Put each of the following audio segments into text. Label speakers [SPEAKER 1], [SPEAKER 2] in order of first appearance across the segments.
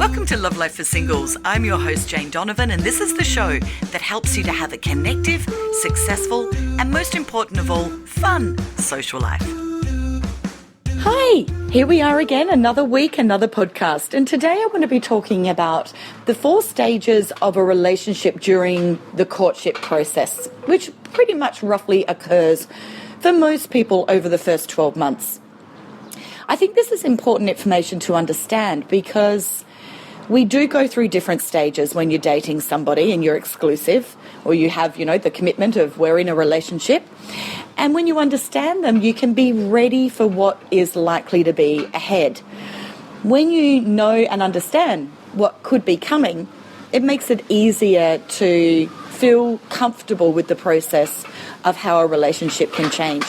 [SPEAKER 1] Welcome to Love Life for Singles. I'm your host, Jane Donovan, and this is the show that helps you to have a connective, successful, and most important of all, fun social life.
[SPEAKER 2] Hi, here we are again, another week, another podcast. And today I want to be talking about the 4 stages of a relationship during the courtship process, which pretty much roughly occurs for most people over the first 12 months. I think this is important information to understand because we do go through different stages when you're dating somebody and you're exclusive, or you have, the commitment of we're in a relationship. And when you understand them, you can be ready for what is likely to be ahead. When you know and understand what could be coming, it makes it easier to feel comfortable with the process of how a relationship can change.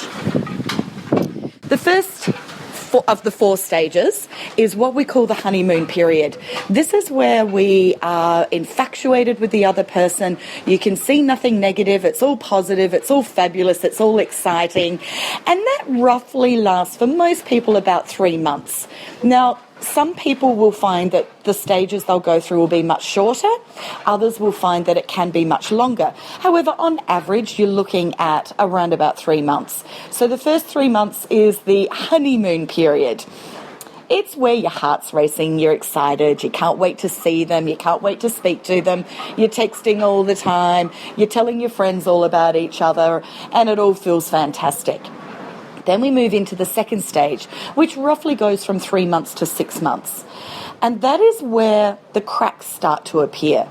[SPEAKER 2] The first of the 4 stages is what we call the honeymoon period. This is where we are infatuated with the other person. You can see nothing negative. It's all positive. It's all fabulous. It's all exciting. And that roughly lasts for most people about 3 months. Now, some people will find that the stages they'll go through will be much shorter. Others will find that it can be much longer. However, on average, you're looking at around about 3 months. So the first 3 months is the honeymoon period. It's where your heart's racing, you're excited, you can't wait to see them, you can't wait to speak to them, you're texting all the time, you're telling your friends all about each other, and it all feels fantastic. Then we move into the second stage, which roughly goes from 3 months to 6 months. And that is where the cracks start to appear.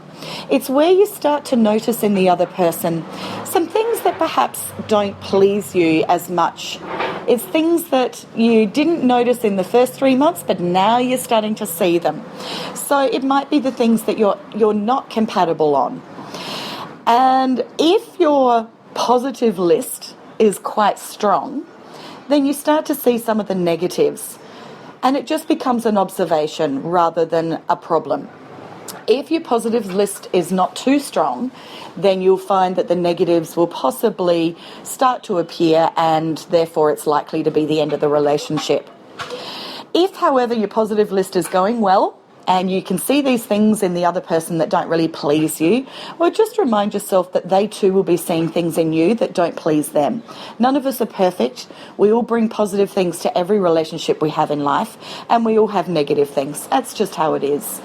[SPEAKER 2] It's where you start to notice in the other person some things that perhaps don't please you as much. It's things that you didn't notice in the first 3 months, but now you're starting to see them. So it might be the things that you're not compatible on. And if your positive list is quite strong, then you start to see some of the negatives, and it just becomes an observation rather than a problem. If your positive list is not too strong, then you'll find that the negatives will possibly start to appear, and therefore it's likely to be the end of the relationship. If, however, your positive list is going well, and you can see these things in the other person that don't really please you, well, just remind yourself that they too will be seeing things in you that don't please them. None of us are perfect. We all bring positive things to every relationship we have in life, and we all have negative things. That's just how it is.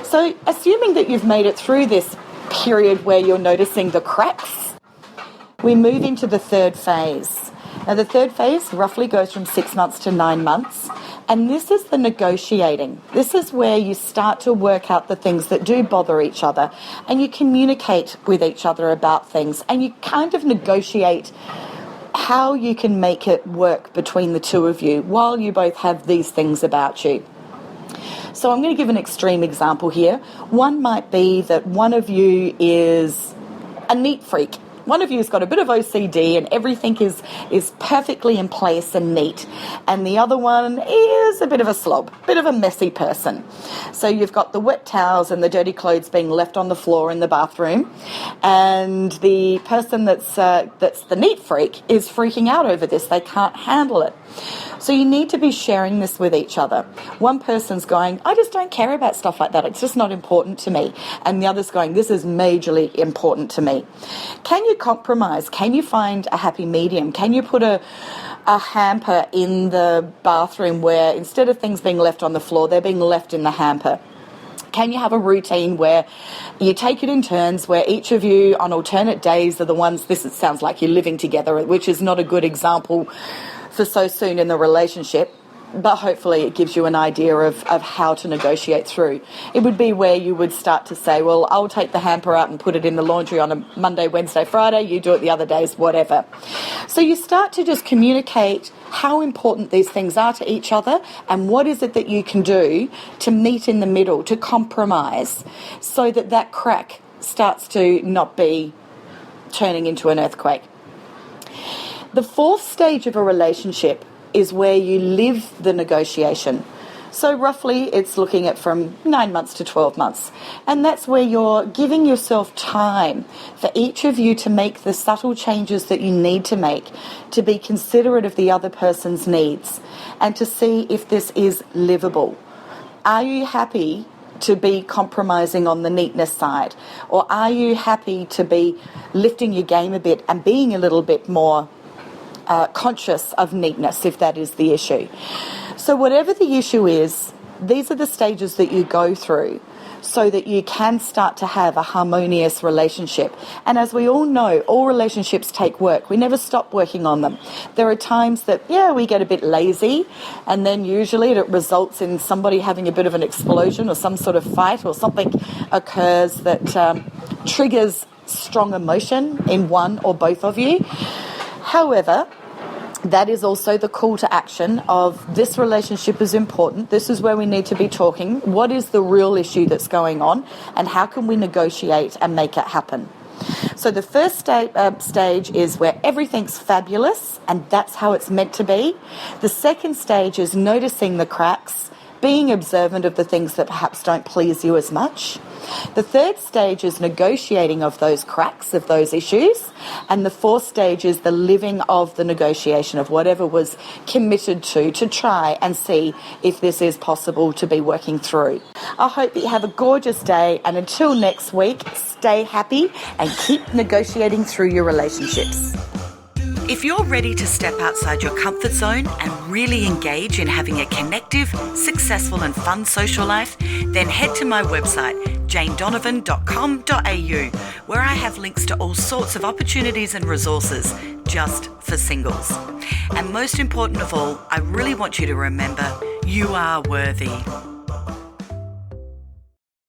[SPEAKER 2] So, assuming that you've made it through this period where you're noticing the cracks, we move into the third phase. Now, the third phase roughly goes from 6 months to 9 months. And this is the negotiating. This is where you start to work out the things that do bother each other, and you communicate with each other about things, and you kind of negotiate how you can make it work between the two of you while you both have these things about you. So I'm going to give an extreme example here. One might be that one of you is a neat freak. One of you has got a bit of OCD and everything is perfectly in place and neat. And the other one is a bit of a slob, bit of a messy person. So you've got the wet towels and the dirty clothes being left on the floor in the bathroom. And the person that's the neat freak is freaking out over this. They can't handle it. So you need to be sharing this with each other. One person's going, I just don't care about stuff like that. It's just not important to me. And the other's going, this is majorly important to me. Can you compromise? Can you find a happy medium? Can you put a hamper in the bathroom where instead of things being left on the floor, they're being left in the hamper? Can you have a routine where you take it in turns, where each of you on alternate days are the ones, it sounds like you're living together, which is not a good example for so soon in the relationship, but hopefully it gives you an idea of how to negotiate through. It would be where you would start to say, well, I'll take the hamper out and put it in the laundry on a Monday, Wednesday, Friday, you do it the other days, whatever. So you start to just communicate how important these things are to each other and what is it that you can do to meet in the middle, to compromise, so that crack starts to not be turning into an earthquake. The 4th stage of a relationship is where you live the negotiation. So roughly it's looking at from 9 months to 12 months. And that's where you're giving yourself time for each of you to make the subtle changes that you need to make, to be considerate of the other person's needs, and to see if this is livable. Are you happy to be compromising on the neatness side? Or are you happy to be lifting your game a bit and being a little bit more conscious of neatness, if that is the issue? So whatever the issue is, these are the stages that you go through so that you can start to have a harmonious relationship. And as we all know, all relationships take work. We never stop working on them. There are times that, we get a bit lazy, and then usually it results in somebody having a bit of an explosion or some sort of fight, or something occurs that triggers strong emotion in one or both of you. However, that is also the call to action of this relationship is important. This is where we need to be talking. What is the real issue that's going on, and how can we negotiate and make it happen? So the first stage is where everything's fabulous, and that's how it's meant to be. The second stage is noticing the cracks, being observant of the things that perhaps don't please you as much. The third stage is negotiating of those cracks, of those issues. And the fourth stage is the living of the negotiation of whatever was committed to try and see if this is possible to be working through. I hope that you have a gorgeous day, and until next week, stay happy and keep negotiating through your relationships.
[SPEAKER 1] If you're ready to step outside your comfort zone and really engage in having a connective, successful and fun social life, then head to my website, janedonovan.com.au, where I have links to all sorts of opportunities and resources just for singles. And most important of all, I really want you to remember, you are worthy.